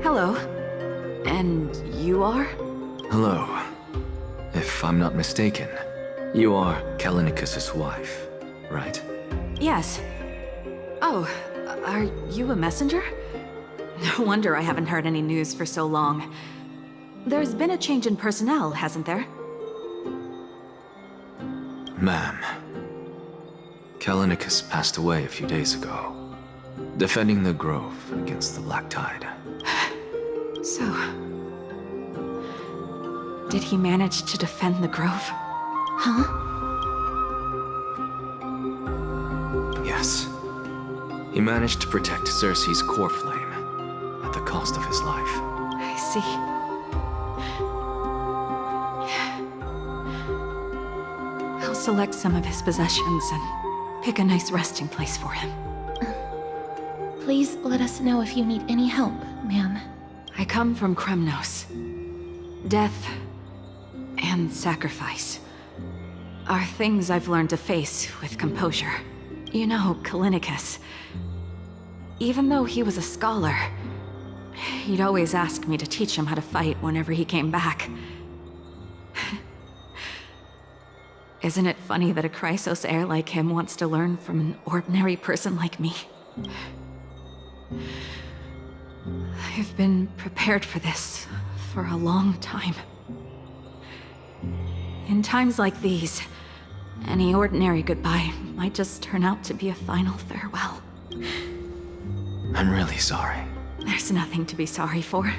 Hello. And you are? Hello. If I'm not mistaken, you are Kallinicus's wife, right? Yes. Oh, are you a messenger? No wonder I haven't heard any news for so long. There's been a change in personnel, hasn't there? Ma'am, Kallinicus passed away a few days ago, defending the Grove against the Black Tide. So... did he manage to defend the Grove? Huh? Yes. He managed to protect Cersei's core flame at the cost of his life. I see. I'll select some of his possessions and pick a nice resting place for him. Please let us know if you need any help, ma'am. I come from Kremnos. Death and sacrifice are things I've learned to face with composure. You know, Kallinicus, even though he was a scholar, he'd always ask me to teach him how to fight whenever he came back. Isn't it funny that a Chrysos heir like him wants to learn from an ordinary person like me? I've been prepared for this for a long time. In times like these, any ordinary goodbye might just turn out to be a final farewell. I'm really sorry. There's nothing to be sorry for.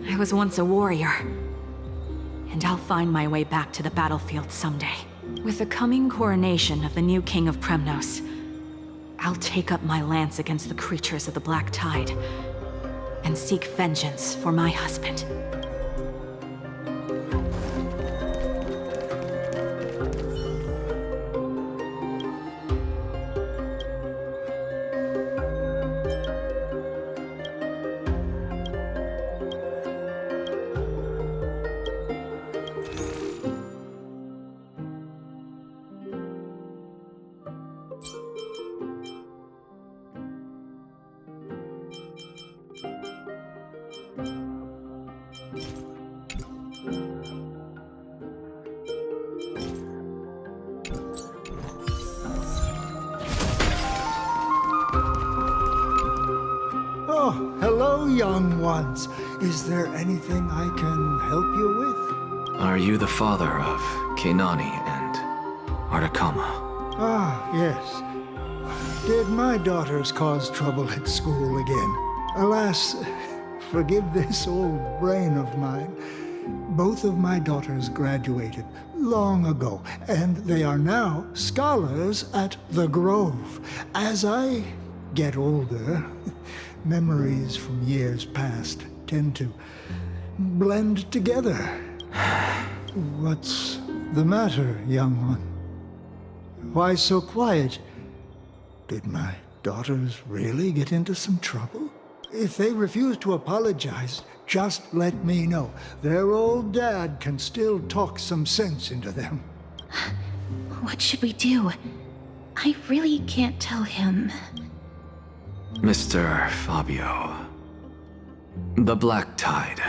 I was once a warrior, and I'll find my way back to the battlefield someday. With the coming coronation of the new king of Kremnos, I'll take up my lance against the creatures of the Black Tide and seek vengeance for my husband. Oh, hello, young ones. Is there anything I can help you with? Are you the father of Kenani and Artakama? Ah, yes. Did my daughters cause trouble at school again? Alas, forgive this old brain of mine. Both of my daughters graduated long ago, and they are now scholars at the Grove. As I get older, memories from years past tend to blend together. What's the matter, young one? Why so quiet? Did my daughters really get into some trouble? If they refuse to apologize, just let me know. Their old dad can still talk some sense into them. What should we do? I really can't tell him. Mr. Fabio, the Black Tide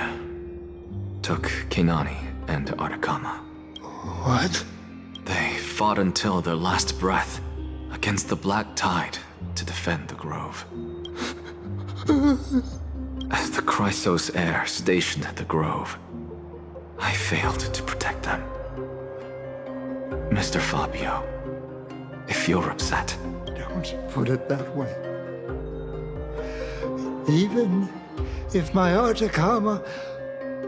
took Kenani and Artakama. What? They fought until their last breath against the Black Tide to defend the Grove. As the Chrysos heir stationed at the Grove, I failed to protect them. Mr. Fabio, if you're upset... Don't put it that way. Even if my Artakama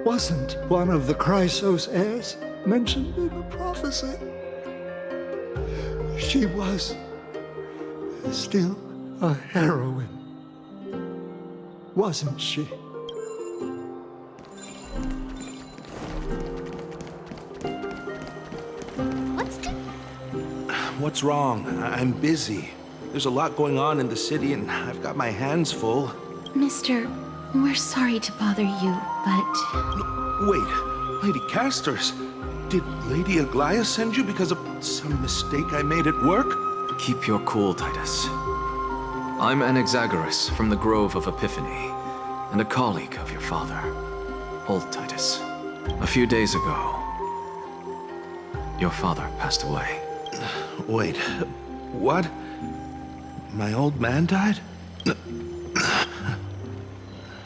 wasn't one of the Chrysos heirs mentioned in the prophecy, she was still a heroine, wasn't she? What's wrong? I'm busy. There's a lot going on in the city, and I've got my hands full. Mister, we're sorry to bother you, but... Wait, Lady Casters, did Lady Aglaia send you because of some mistake I made at work? Keep your cool, Titus. I'm Anaxagoras from the Grove of Epiphany, and a colleague of your father, old Titus. A few days ago, your father passed away. Wait, what? My old man died?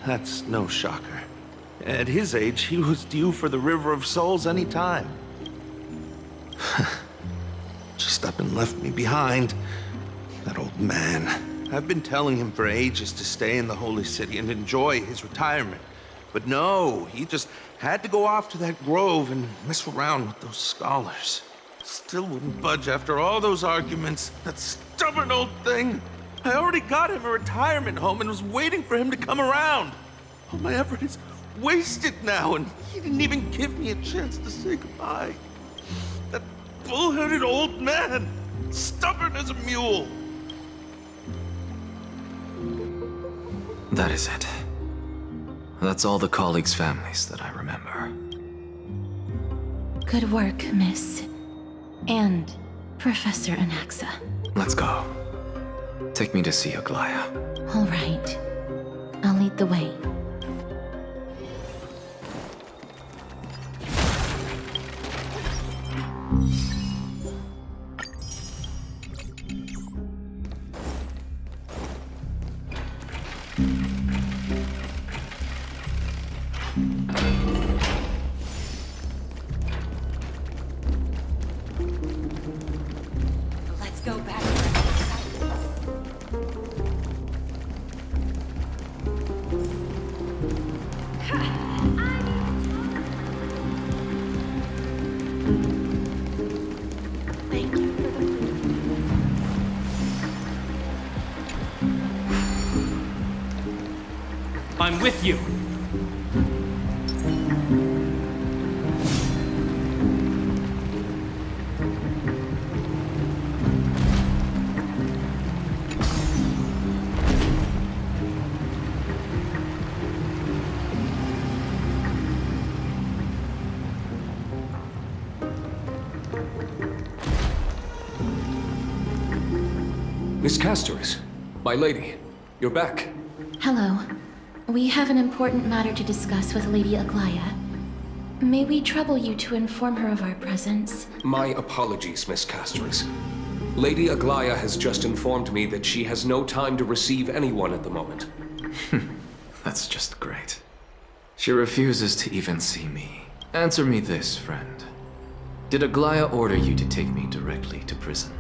That's no shocker. At his age, he was due for the River of Souls any time. Just up and left me behind. That old man. I've been telling him for ages to stay in the Holy City and enjoy his retirement. But no, he just had to go off to that grove and mess around with those scholars. Still wouldn't budge after all those arguments. That stubborn old thing. I already got him a retirement home and was waiting for him to come around. All my effort is wasted now, and he didn't even give me a chance to say goodbye. That bull-headed old man, stubborn as a mule. That is it. That's all the colleagues' families that I remember. Good work, Miss. And Professor Anaxa. Let's go. Take me to see Aglaya. All right. I'll lead the way. Let's go back. Thank you for the food. I'm with you. Miss Castoris, my lady, you're back. Hello. We have an important matter to discuss with Lady Aglaya. May we trouble you to inform her of our presence? My apologies, Miss Castoris. Lady Aglaya has just informed me that she has no time to receive anyone at the moment. That's just great. She refuses to even see me. Answer me this, friend. Did Aglaya order you to take me directly to prison?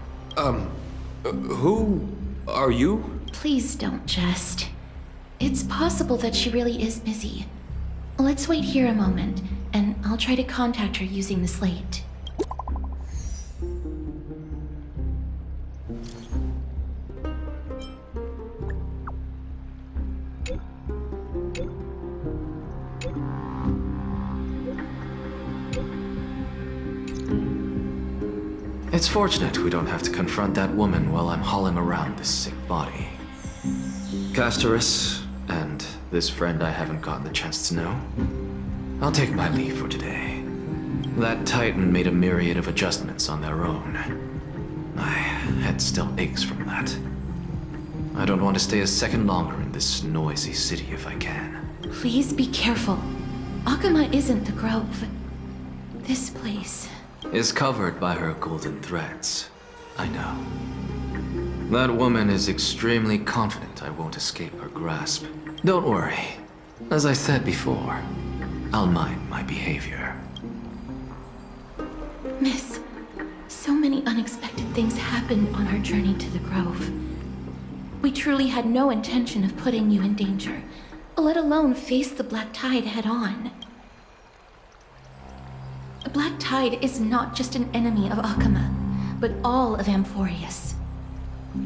Who are you? Please don't jest. It's possible that she really is busy. Let's wait here a moment, and I'll try to contact her using the slate. It's fortunate we don't have to confront that woman while I'm hauling around this sick body. Castoris, and this friend I haven't gotten the chance to know, I'll take my leave for today. That Titan made a myriad of adjustments on their own. My head still aches from that. I don't want to stay a second longer in this noisy city if I can. Please be careful. Akama isn't the Grove. This place... Is covered by her golden threads. I know. That woman is extremely confident I won't escape her grasp. Don't worry. As I said before, I'll mind my behavior. Miss, so many unexpected things happened on our journey to the Grove. We truly had no intention of putting you in danger, let alone face the Black Tide head-on. The Black Tide is not just an enemy of Akama, but all of Amphorius.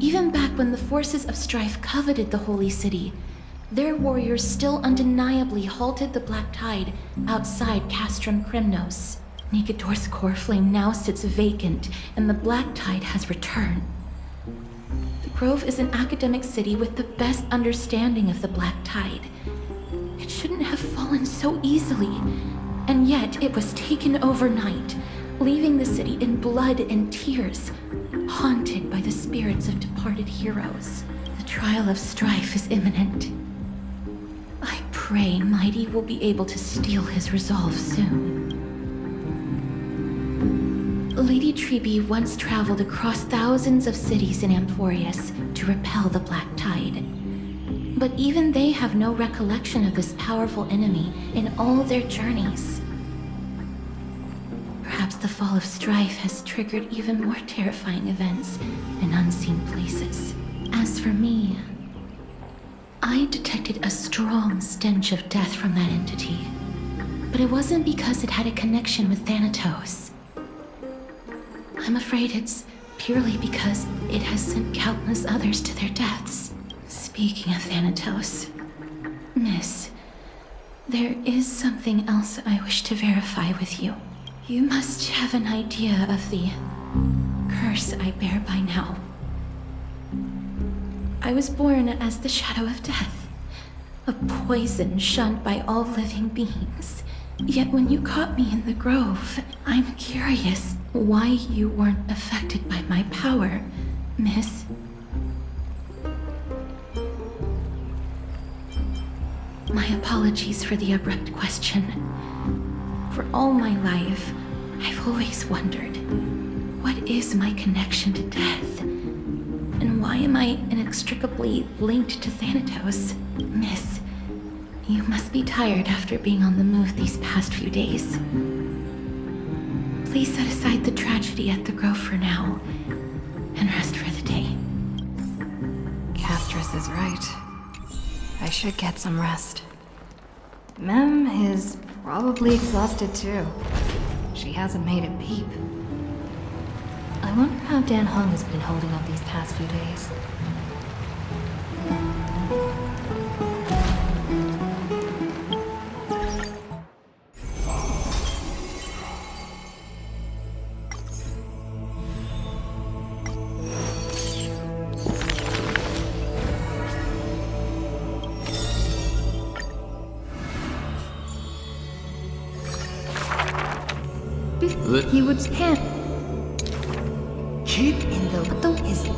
Even back when the forces of strife coveted the Holy City, their warriors still undeniably halted the Black Tide outside Castrum Krymnos. Nigador's core flame now sits vacant, and the Black Tide has returned. The Grove is an academic city with the best understanding of the Black Tide. It shouldn't have fallen so easily, and yet it was taken overnight, leaving the city in blood and tears, haunted by the spirits of departed heroes. The trial of strife is imminent. I pray Mighty will be able to steel his resolve soon. Lady Trebe once traveled across thousands of cities in Amphorius to repel the Black Tide. But even they have no recollection of this powerful enemy in all their journeys. Perhaps the fall of strife has triggered even more terrifying events in unseen places. As for me, I detected a strong stench of death from that entity. But it wasn't because it had a connection with Thanatos. I'm afraid it's purely because it has sent countless others to their deaths. Speaking of Thanatos, Miss, there is something else I wish to verify with you. You must have an idea of the curse I bear by now. I was born as the shadow of death, a poison shunned by all living beings. Yet when you caught me in the grove, I'm curious why you weren't affected by my power, Miss. My apologies for the abrupt question. For all my life, I've always wondered, what is my connection to death? And why am I inextricably linked to Thanatos? Miss, you must be tired after being on the move these past few days. Please set aside the tragedy at the Grove for now, and rest for the day. Castris is right. I should get some rest. Mem is probably exhausted too. She hasn't made a peep. I wonder how Dan Hung has been holding up these past few days. He would scan. Keep in the is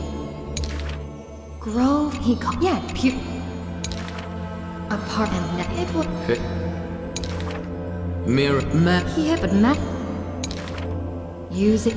Grove. He got apart and it would Fit. Mirror map. yeah, but Matt use it.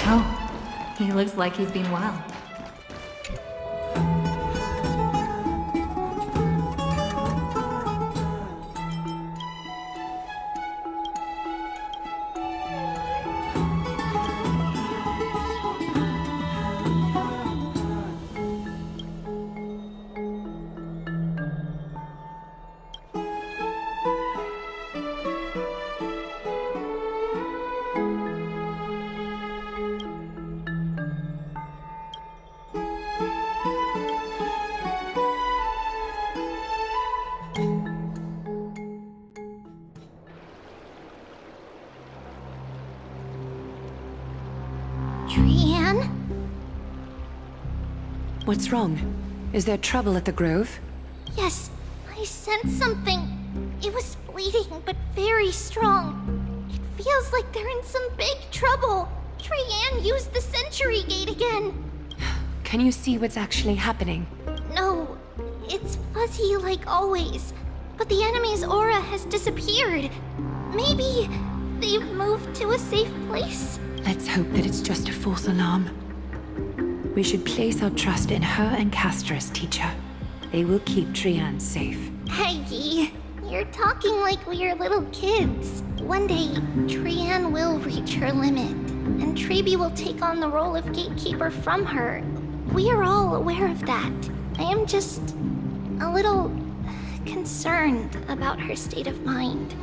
Oh, he looks like he's been well. Trianne? What's wrong? Is there trouble at the Grove? Yes, I sensed something. It was fleeting, but very strong. It feels like they're in some big trouble. Trianne used the Century Gate again. Can you see what's actually happening? No, it's fuzzy like always. But the enemy's aura has disappeared. Maybe they've moved to a safe place? Let's hope that it's just a false alarm. We should place our trust in her and Castrus, teacher. They will keep Trianne safe. Peggy, you're talking like we're little kids. One day, Trianne will reach her limit, and Trebi will take on the role of gatekeeper from her. We are all aware of that. I am just a little concerned about her state of mind.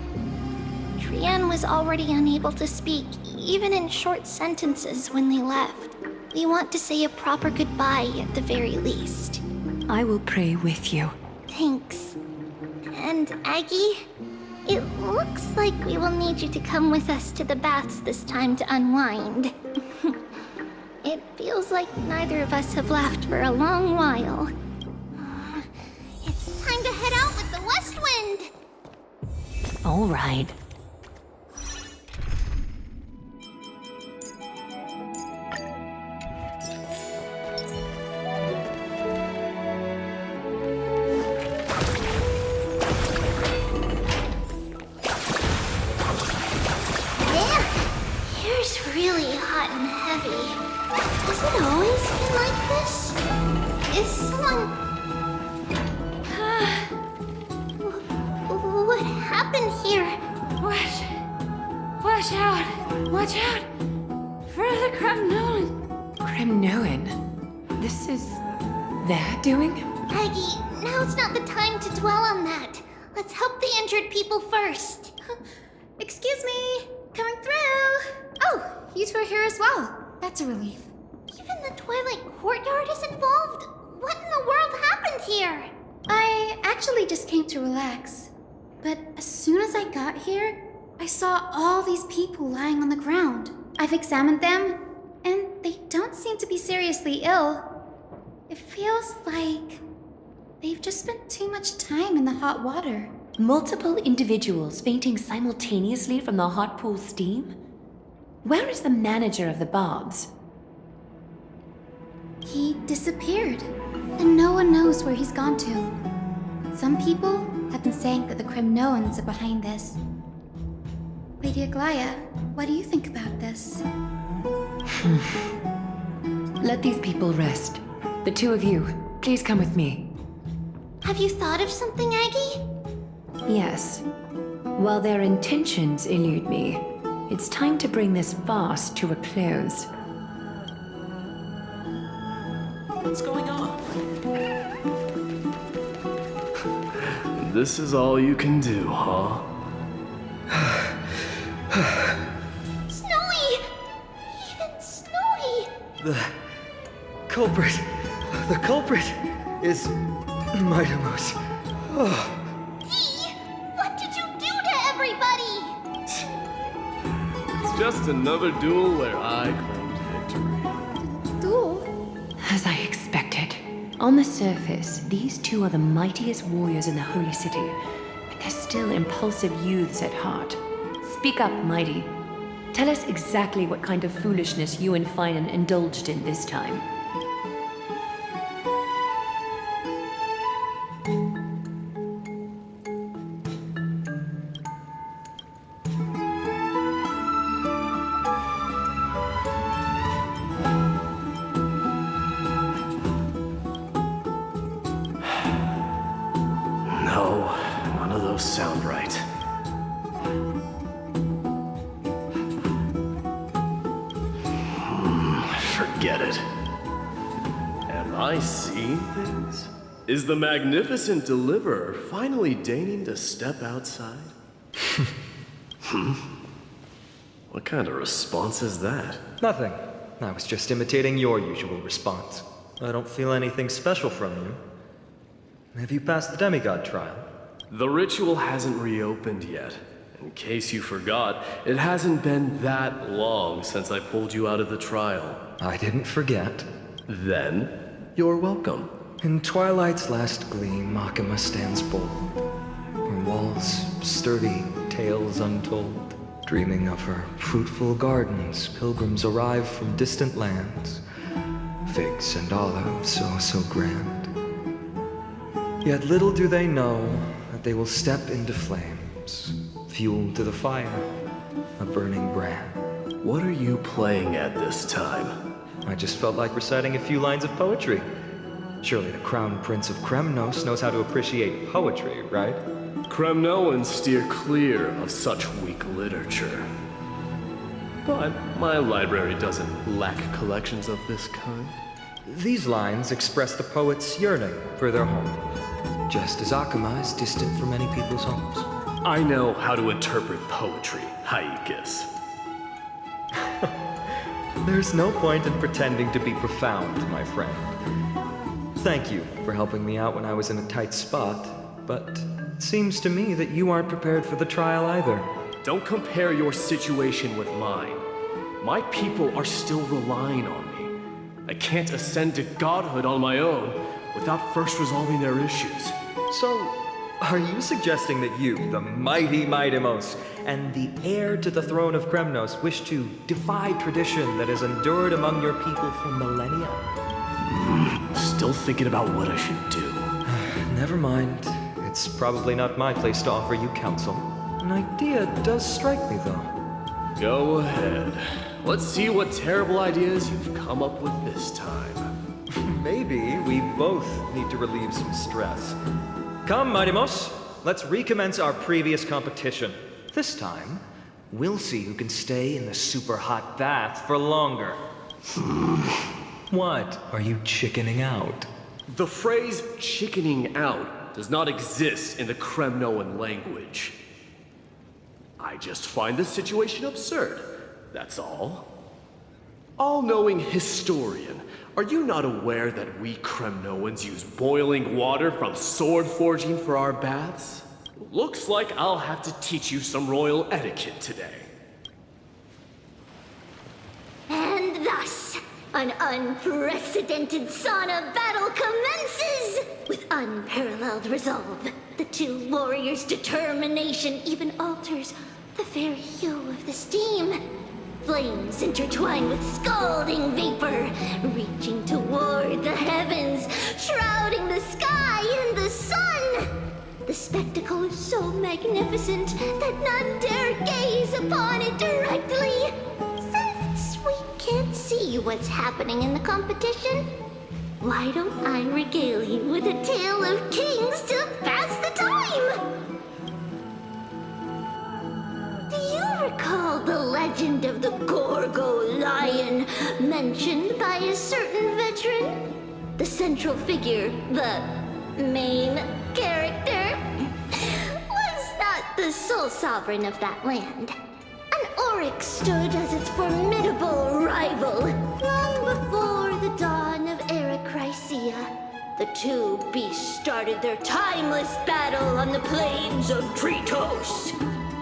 Trianne was already unable to speak, even in short sentences when they left. We want to say a proper goodbye at the very least. I will pray with you. Thanks. And Aggie, it looks like we will need you to come with us to the baths this time to unwind. It feels like neither of us have laughed for a long while. It's time to head out with the west wind! All right. Man, here's really hot and heavy. Has it always been like this? Is someone... What happened here? Watch out! Watch out! For the Kremnoan! Kremnoan? This is their doing? Aggie, now's not the time to dwell on that. Let's help the injured people first. Excuse me! Coming through! Oh, you two are here as well. That's a relief. Even the Twilight Courtyard is involved? What in the world happened here? I actually just came to relax. But as soon as I got here, I saw all these people lying on the ground. I've examined them, and they don't seem to be seriously ill. It feels like they've just spent too much time in the hot water. Multiple individuals fainting simultaneously from the hot pool steam? Where is the manager of the baths? He disappeared, and no one knows where he's gone to. Some people have been saying that the Kremnoans are behind this. Lady Aglaya, what do you think about this? Let these people rest. The two of you, please come with me. Have you thought of something, Aggie? Yes. While their intentions elude me, it's time to bring this farce to a close. What's going on? This is all you can do, huh? Snowy! Even Snowy! The culprit is Mightymouse. Dee! What did you do to everybody? It's just another duel where I claimed victory. Duel? As I expected. On the surface, these two are the mightiest warriors in the Holy City, but they're still impulsive youths at heart. Speak up, Mighty. Tell us exactly what kind of foolishness you and Finan indulged in this time. No, none of those sound right. Forget it. Am I seeing things? Is the magnificent deliverer finally deigning to step outside? What kind of response is that? Nothing. I was just imitating your usual response. I don't feel anything special from you. Have you passed the demigod trial? The ritual hasn't reopened yet. In case you forgot, it hasn't been that long since I pulled you out of the trial. I didn't forget. Then, you're welcome. In twilight's last gleam, Akama stands bold. Her walls sturdy, tales untold. Dreaming of her fruitful gardens, pilgrims arrive from distant lands. Figs and olives, so grand. Yet little do they know that they will step into flames, fuel to the fire, a burning brand. What are you playing at this time? I just felt like reciting a few lines of poetry. Surely the Crown Prince of Kremnos knows how to appreciate poetry, right? Kremnoans steer clear of such weak literature. But my library doesn't lack collections of this kind. These lines express the poet's yearning for their home, just as Akama is distant from many people's homes. I know how to interpret poetry, Haikis. There's no point in pretending to be profound, my friend. Thank you for helping me out when I was in a tight spot, but it seems to me that you aren't prepared for the trial either. Don't compare your situation with mine. My people are still relying on me. I can't ascend to godhood on my own without first resolving their issues. So, are you suggesting that you, the mighty Mightimos, and the heir to the throne of Kremnos, wish to defy tradition that has endured among your people for millennia? Still thinking about what I should do. Never mind. It's probably not my place to offer you counsel. An idea does strike me, though. Go ahead. Let's see what terrible ideas you've come up with this time. Maybe we both need to relieve some stress. Come, Mightimos. Let's recommence our previous competition. This time, we'll see who can stay in the super hot bath for longer. What? Are you chickening out? The phrase chickening out does not exist in the Kremnoan language. I just find the situation absurd, that's all. All-knowing historian, are you not aware that we Kremnoans use boiling water from sword forging for our baths? Looks like I'll have to teach you some royal etiquette today. And thus, an unprecedented sauna battle commences! With unparalleled resolve, the two warriors' determination even alters the very hue of the steam. Flames intertwine with scalding vapor, reaching toward the heavens, shrouding the sky and the sun. The spectacle is so magnificent that none dare gaze upon it directly. Since we can't see what's happening in the competition, why don't I regale you with a tale of kings to pass the time? Do you recall the legend of the Gorgo lion mentioned by a certain veteran? The central figure, the main character, was not the sole sovereign of that land. An oryx stood as its formidable rival long before the dawn of Erechrysia. The two beasts started their timeless battle on the plains of Tritos.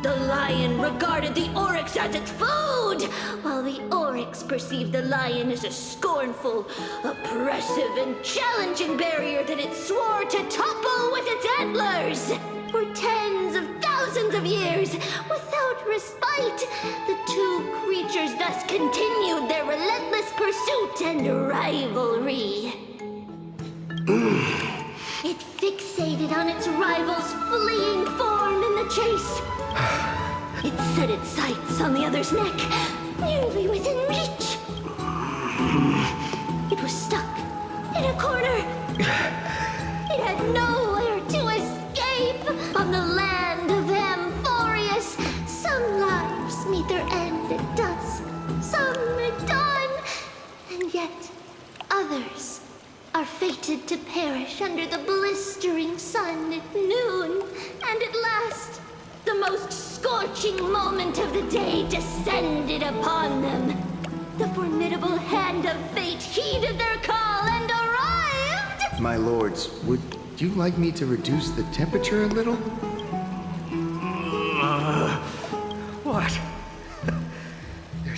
The lion regarded the oryx as its food, while the oryx perceived the lion as a scornful, oppressive, and challenging barrier that it swore to topple with its antlers. For tens of thousands of years, without respite, the two creatures thus continued their relentless pursuit and rivalry. It fixated on its rival's fleeing form in the chase. It set its sights on the other's neck, nearly within reach. It was stuck in a corner. It had nowhere to escape. On the land of Amphorius, some lives meet their end at dusk, some at dawn, and yet others are fated to perish under the blistering sun at noon. And at last, the most scorching moment of the day descended upon them. The formidable hand of fate heeded their call and arrived! My lords, would you like me to reduce the temperature a little? What? They're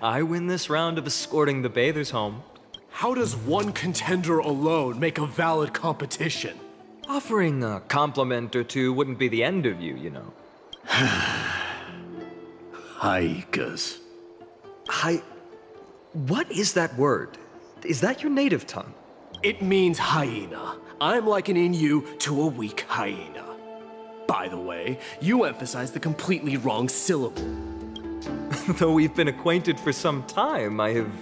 I win this round of escorting the bathers home. How does one contender alone make a valid competition? Offering a compliment or two wouldn't be the end of you, you know. Haikas. What is that word? Is that your native tongue? It means hyena. I'm likening you to a weak hyena. By the way, you emphasize the completely wrong syllable. Though we've been acquainted for some time, I have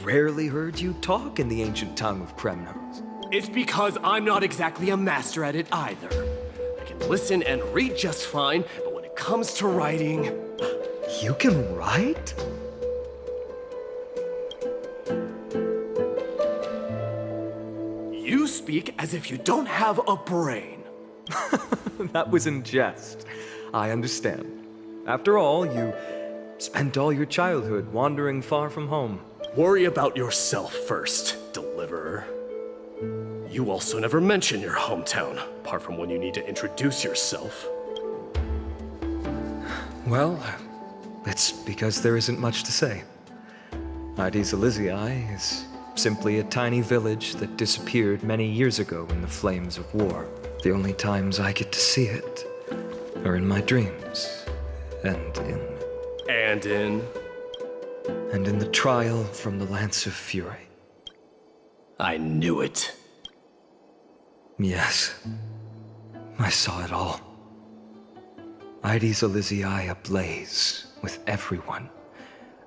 rarely heard you talk in the ancient tongue of Kremnos. It's because I'm not exactly a master at it either. I can listen and read just fine, but when it comes to writing... You can write? You speak as if you don't have a brain. That was in jest. I understand. After all, you spent all your childhood wandering far from home. Worry about yourself first, deliverer. You also never mention your hometown, apart from when you need to introduce yourself. Well, it's because there isn't much to say. Ides Elysiae is simply a tiny village that disappeared many years ago in the flames of war. The only times I get to see it are in my dreams, and in the trial from the Lance of Fury. I knew it. Yes, I saw it all. Ides Elysiae ablaze with everyone.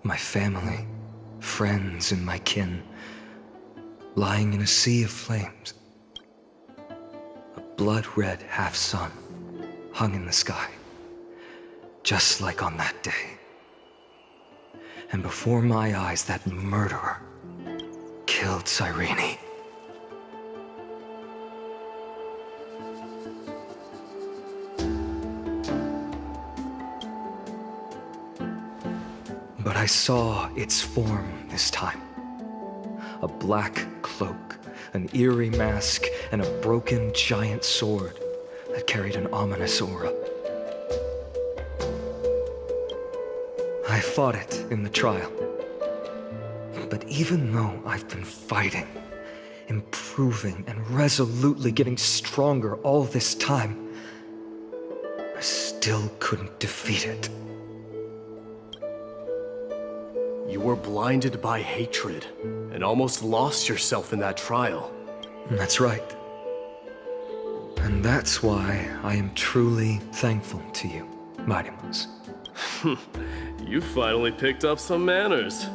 My family, friends, and my kin, lying in a sea of flames. A blood-red half-sun hung in the sky, just like on that day. And before my eyes, that murderer killed Cyrene. But I saw its form this time. A black cloak, an eerie mask, and a broken giant sword that carried an ominous aura. I fought it in the trial. But even though I've been fighting, improving, and resolutely getting stronger all this time, I still couldn't defeat it. You were blinded by hatred and almost lost yourself in that trial. That's right. And that's why I am truly thankful to you, Mightymouse. You finally picked up some manners.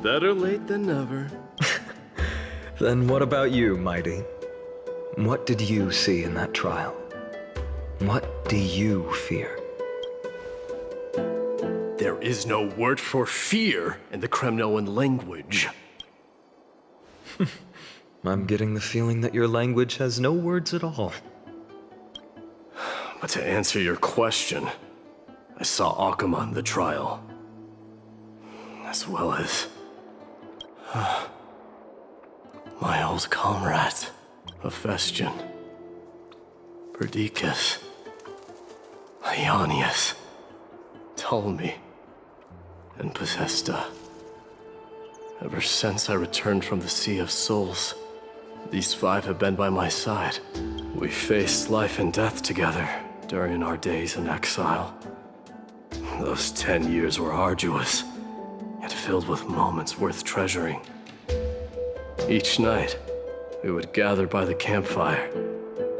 Better late than never. Then what about you, Mighty? What did you see in that trial? What do you fear? There is no word for fear in the Kremnoan language. I'm getting the feeling that your language has no words at all. But to answer your question, I saw Akuma in the trial. As well as... my old comrades, Hephaestion, Perdiccas, Ionius, Ptolemy, and Possesta. Ever since I returned from the Sea of Souls, these five have been by my side. We faced life and death together during our days in exile. Those 10 years were arduous, yet filled with moments worth treasuring. Each night, we would gather by the campfire,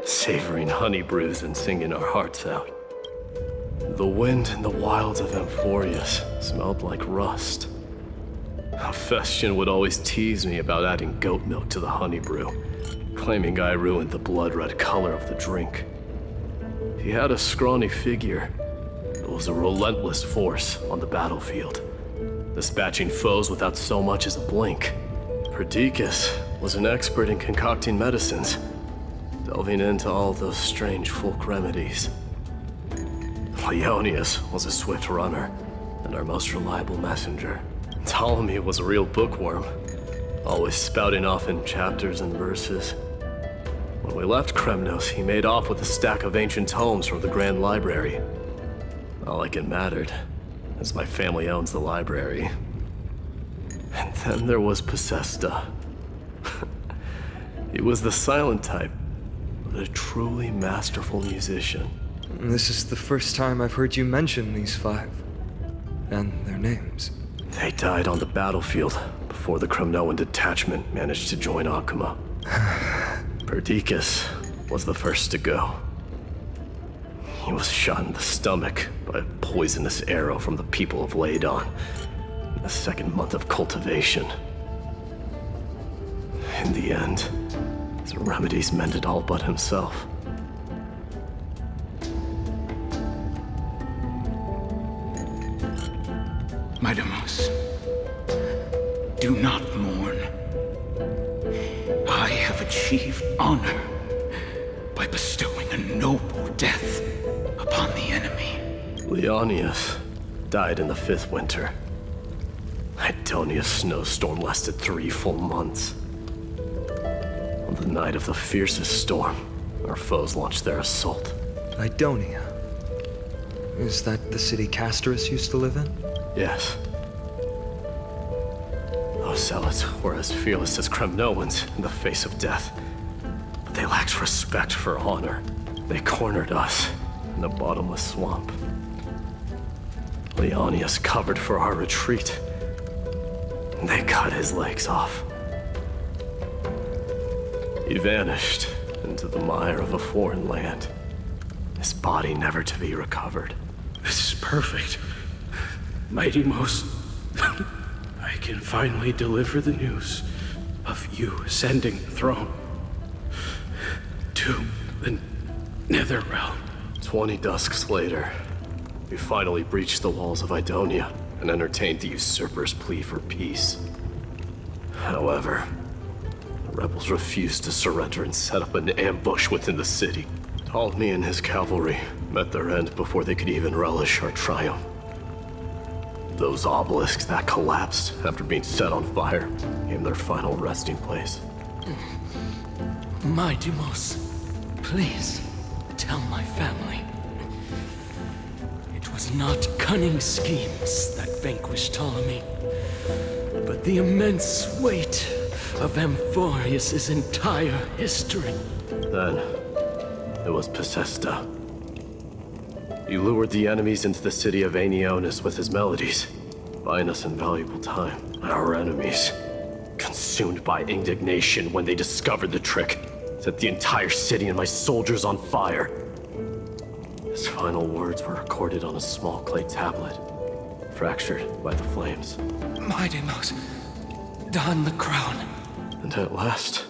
savoring honey brews and singing our hearts out. The wind in the wilds of Amphorius smelled like rust. Hephaestion would always tease me about adding goat milk to the honey brew, claiming I ruined the blood-red color of the drink. He had a scrawny figure, but was a relentless force on the battlefield, dispatching foes without so much as a blink. Perdiccas was an expert in concocting medicines, delving into all those strange folk remedies. Ionius was a swift runner, and our most reliable messenger. Ptolemy was a real bookworm, always spouting off in chapters and verses. When we left Kremnos, he made off with a stack of ancient tomes from the Grand Library. Not like it mattered, as my family owns the library. And then there was Possesta. He was the silent type, but a truly masterful musician. This is the first time I've heard you mention these 5. And their names. They died on the battlefield before the Kremnoan detachment managed to join Akuma. Perdiccas was the first to go. He was shot in the stomach by a poisonous arrow from the people of Ladon in the 2nd month of cultivation. In the end, his remedies mended all but himself. My Demos, do not mourn. I have achieved honor by bestowing a noble death upon the enemy. Leonius died in the 5th winter. Idonia's snowstorm lasted 3 full months. On the night of the fiercest storm, our foes launched their assault. Idonia. Is that the city Castorus used to live in? Yes. Those zealots were as fearless as Kremnoans in the face of death. But they lacked respect for honor. They cornered us in a bottomless swamp. Leonius covered for our retreat. And they cut his legs off. He vanished into the mire of a foreign land, his body never to be recovered. This is perfect. Mighty Most, I can finally deliver the news of you ascending the throne to the Netherrealm. 20 dusks later, we finally breached the walls of Idonia and entertained the usurper's plea for peace. However, the rebels refused to surrender and set up an ambush within the city. Ptolemy and his cavalry met their end before they could even relish our triumph. Those obelisks that collapsed after being set on fire became their final resting place. My Demos, please tell my family. It was not cunning schemes that vanquished Ptolemy, but the immense weight of Amphorius' entire history. Then, it was Possesta. He lured the enemies into the city of Aeneonis with his melodies, buying us invaluable time. Our enemies, consumed by indignation when they discovered the trick, set the entire city and my soldiers on fire. His final words were recorded on a small clay tablet, fractured by the flames. My Demos, don the crown. And at last,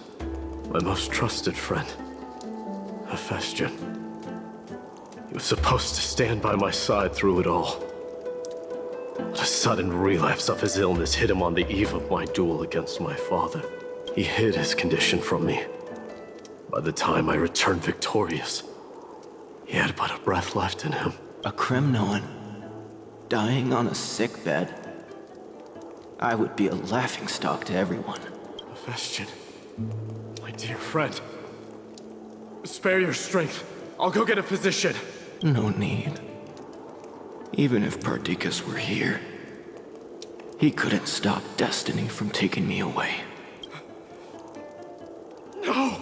my most trusted friend, Hephaestion. He was supposed to stand by my side through it all. But a sudden relapse of his illness hit him on the eve of my duel against my father. He hid his condition from me. By the time I returned victorious, he had but a breath left in him. A Kremnoan, dying on a sick bed. I would be a laughingstock to everyone. Hephaestion, my dear friend, spare your strength. I'll go get a physician. No need. Even if Perdiccas were here, he couldn't stop destiny from taking me away. No!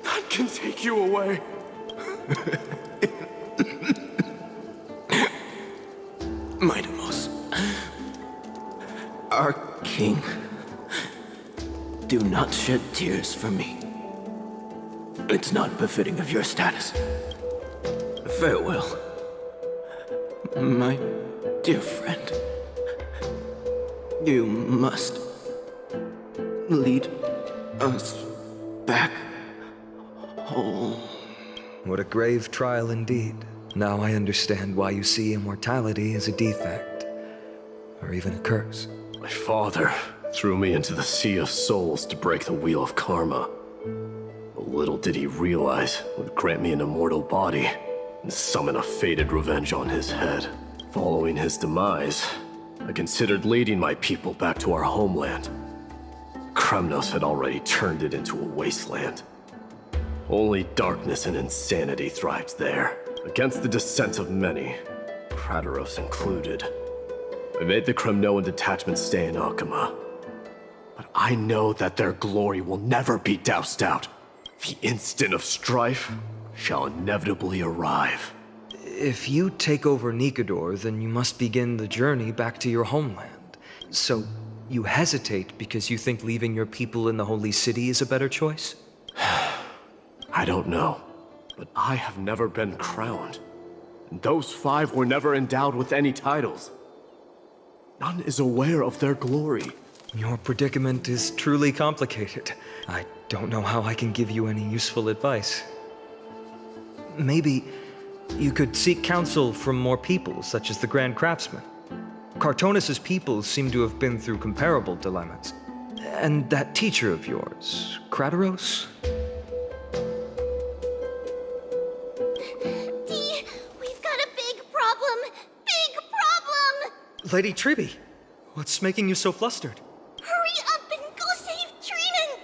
None can take you away. My Demos, our king, do not shed tears for me. It's not befitting of your status. Farewell, my dear friend. You must lead us back home. What a grave trial indeed. Now I understand why you see immortality as a defect, or even a curse. My father threw me into the sea of souls to break the wheel of karma. But little did he realize it would grant me an immortal body and summon a fated revenge on his head. Following his demise, I considered leading my people back to our homeland. Kremnos had already turned it into a wasteland. Only darkness and insanity thrived there. Against the dissent of many, Krateros included, I made the Kremnoan detachment stay in Akama. But I know that their glory will never be doused out. The instant of strife shall inevitably arrive. If you take over Nikador, then you must begin the journey back to your homeland. So, you hesitate because you think leaving your people in the Holy City is a better choice? I don't know, but I have never been crowned. And those 5 were never endowed with any titles. None is aware of their glory. Your predicament is truly complicated. I don't know how I can give you any useful advice. Maybe you could seek counsel from more people, such as the Grand Craftsman. Cartonis' people seem to have been through comparable dilemmas. And that teacher of yours, Krateros? Dee, we've got a big problem! Big problem! Lady Tribby, what's making you so flustered? Hurry up and go save Trinan!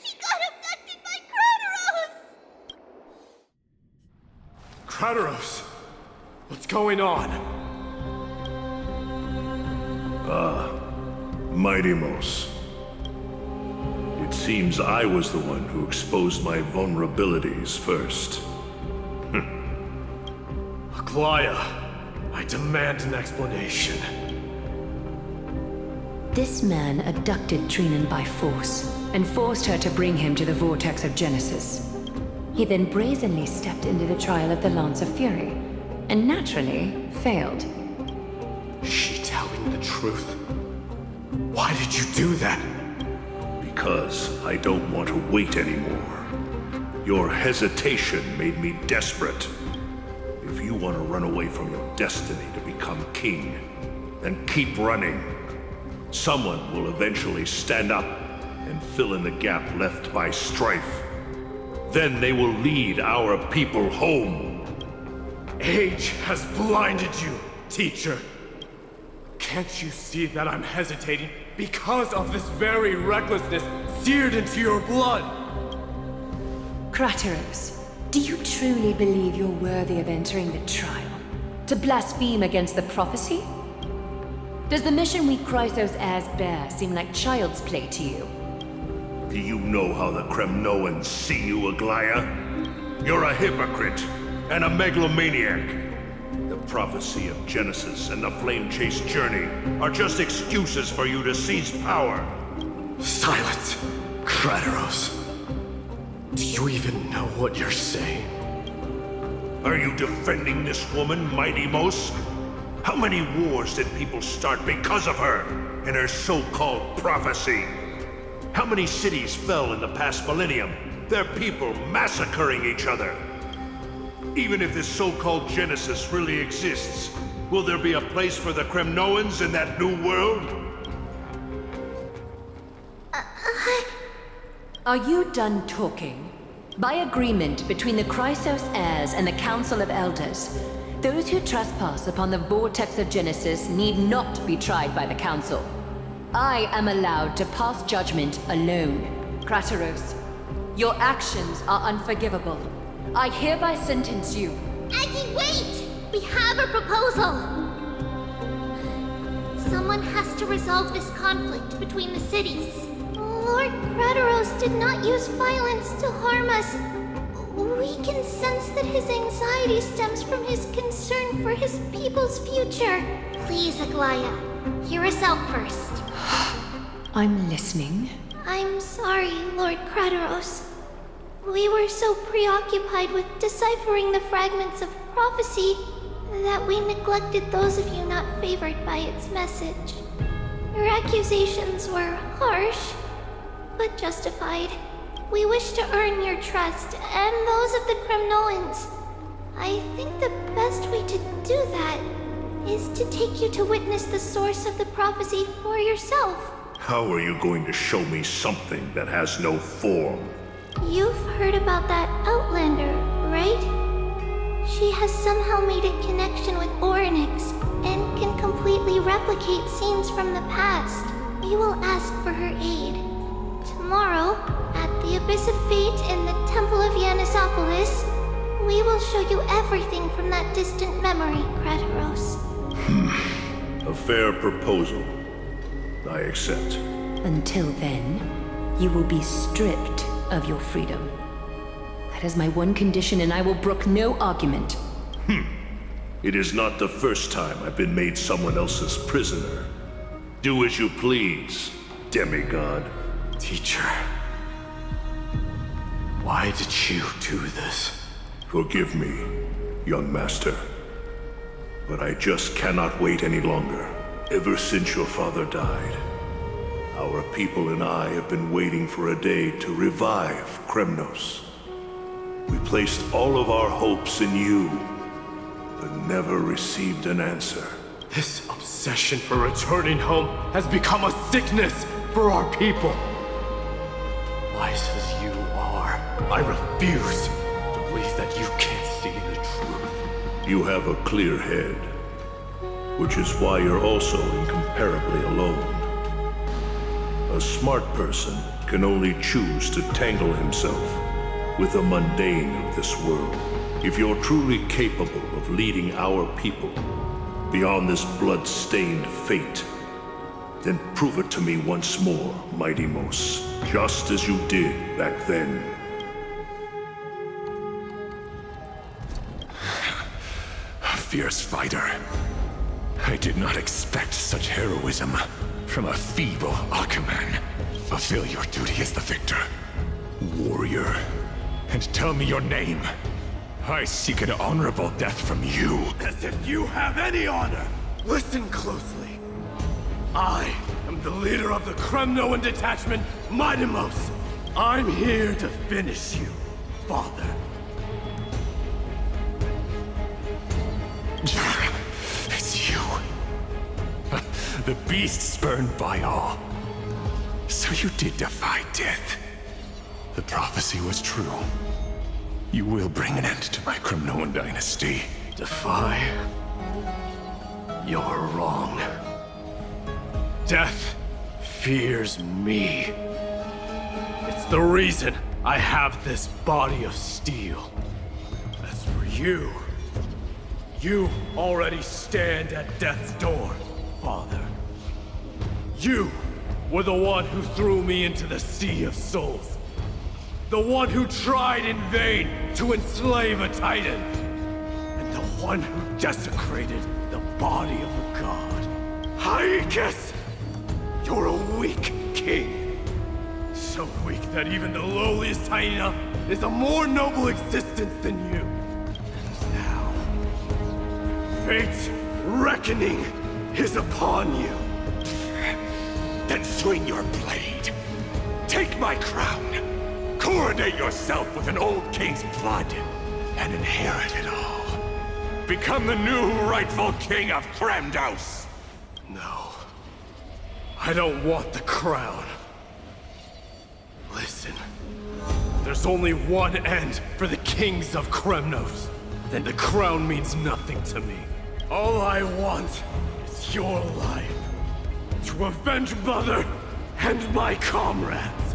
She got abducted by Krateros! Krateros! What's going on? Mighty-Mos. It seems I was the one who exposed my vulnerabilities first. Aglaya, I demand an explanation. This man abducted Trinan by force and forced her to bring him to the vortex of Genesis. He then brazenly stepped into the trial of the Lance of Fury, and naturally failed. Is she telling the truth? Why did you do that? Because I don't want to wait anymore. Your hesitation made me desperate. If you want to run away from your destiny to become king, then keep running. Someone will eventually stand up and fill in the gap left by strife. Then they will lead our people home. Age has blinded you, teacher. Can't you see that I'm hesitating because of this very recklessness seared into your blood? Krateros, do you truly believe you're worthy of entering the trial? To blaspheme against the prophecy? Does the mission we Chrysos heirs bear seem like child's play to you? Do you know how the Kremnoans see you, Aglaya? You're a hypocrite and a megalomaniac. The prophecy of Genesis and the Flame Chase journey are just excuses for you to seize power. Silence, Krateros. Do you even know what you're saying? Are you defending this woman, Mighty-Mos? How many wars did people start because of her and her so-called prophecy? How many cities fell in the past millennium, their people massacring each other? Even if this so-called Genesis really exists, will there be a place for the Kremnoans in that new world? Are you done talking? By agreement between the Chrysos heirs and the Council of Elders, those who trespass upon the vortex of Genesis need not be tried by the Council. I am allowed to pass judgment alone. Krateros, your actions are unforgivable. I hereby sentence you. Aggie, wait! We have a proposal! Someone has to resolve this conflict between the cities. Lord Krateros did not use violence to harm us. We can sense that his anxiety stems from his concern for his people's future. Please, Aglaya, hear us out first. I'm listening. I'm sorry, Lord Krateros. We were so preoccupied with deciphering the fragments of prophecy that we neglected those of you not favored by its message. Your accusations were harsh, but justified. We wish to earn your trust and those of the Kremnoans. I think the best way to do that is to take you to witness the source of the prophecy for yourself. How are you going to show me something that has no form? You've heard about that Outlander, right? She has somehow made a connection with Orynyx and can completely replicate scenes from the past. We will ask for her aid. Tomorrow, at the Abyss of Fate in the Temple of Yanisopolis, we will will show you everything from that distant memory, Kratos. A fair proposal. I accept. Until then, you will be stripped of your freedom. That is my one condition, and I will brook no argument. It is not the first time I've been made someone else's prisoner. Do as you please, demigod. Teacher, why did you do this? Forgive me, young master. But I just cannot wait any longer. Ever since your father died, our people and I have been waiting for a day to revive Kremnos. We placed all of our hopes in you, but never received an answer. This obsession for returning home has become a sickness for our people. Wise as you are, I refuse to believe that you can't see the truth. You have a clear head, which is why you're also incomparably alone. A smart person can only choose to tangle himself with the mundane of this world. If you're truly capable of leading our people beyond this blood-stained fate, then prove it to me once more, Mighty Mos, just as you did back then. A fierce fighter. I did not expect such heroism from a feeble Aquaman. Fulfill your duty as the victor, warrior, and tell me your name. I seek an honorable death from you. As if you have any honor! Listen closely. I am the leader of the Kremnoan detachment, Mighty Mos. I'm here to finish you, father. It's you. The beast spurned by all. So you did defy death. The prophecy was true. You will bring an end to my Kremnoan dynasty. Defy? You're wrong. Death fears me. It's the reason I have this body of steel. As for you, you already stand at death's door, father. You were the one who threw me into the Sea of Souls. The one who tried in vain to enslave a Titan. And the one who desecrated the body of a god. Aegis! You're a weak king. So weak that even the lowliest hyena is a more noble existence than you. And now, fate's reckoning is upon you. Then swing your blade. Take my crown. Coronate yourself with an old king's blood and inherit it all. Become the new rightful king of Kremnos. No. I don't want the crown. Listen. There's only one end for the kings of Kremnos. Then the crown means nothing to me. All I want is your life. To avenge Mother and my comrades.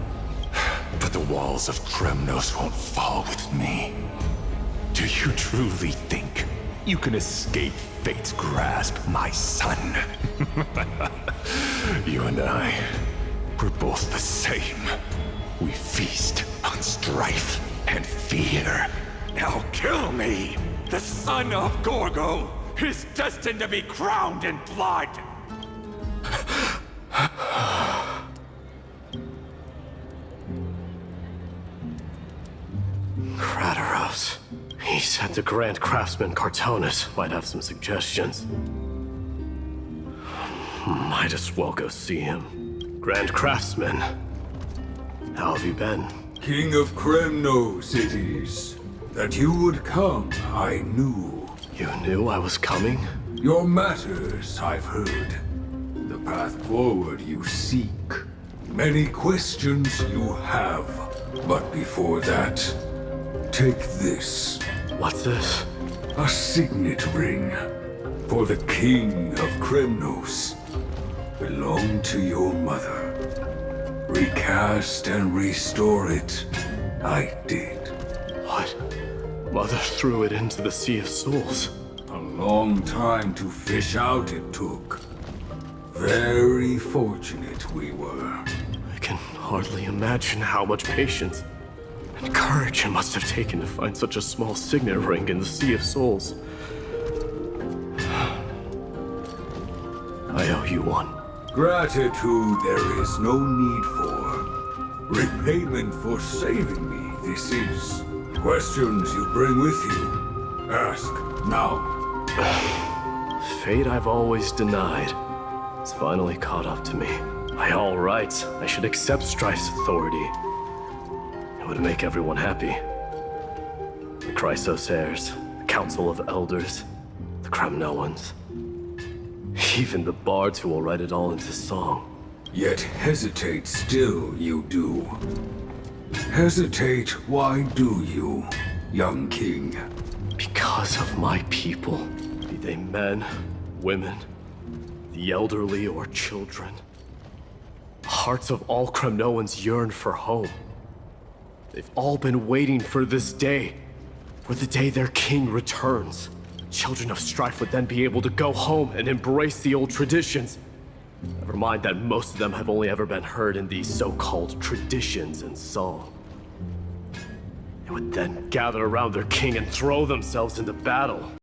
But the walls of Kremnos won't fall with me. Do you truly think you can escape fate's grasp, my son? You and I, we're both the same. We feast on strife and fear. Now kill me! The son of Gorgo is destined to be crowned in blood! Kratos. He said the Grand Craftsman Cartonus might have some suggestions. Might as well go see him. Grand Craftsman, how have you been? King of Kremnos it is. That you would come, I knew. You knew I was coming? Your matters, I've heard. The path forward you seek. Many questions you have. But before that, take this. What's this? A signet ring. For the King of Kremnos. Belonged to your mother. Recast and restore it. I did. What? Mother threw it into the Sea of Souls. A long time to fish out it took. Very fortunate we were. I can hardly imagine how much patience and courage it must have taken to find such a small signet ring in the Sea of Souls. I owe you one. Gratitude there is no need for. Repayment for saving me, this is. Questions you bring with you. Ask now. Fate I've always denied has finally caught up to me. By all rights, I should accept Strife's authority. It would make everyone happy. The Chrysos heirs, the Council of Elders, the Kremnoans. Even the bards who will write it all into song. Yet hesitate still you do. Hesitate, why do you, young king? Because of my people. Be they men, women, the elderly or children. The hearts of all Kremnoans yearn for home. They've all been waiting for this day. For the day their king returns. Children of Strife would then be able to go home and embrace the old traditions. Never mind that most of them have only ever been heard in these so-called traditions and song. They would then gather around their king and throw themselves into battle.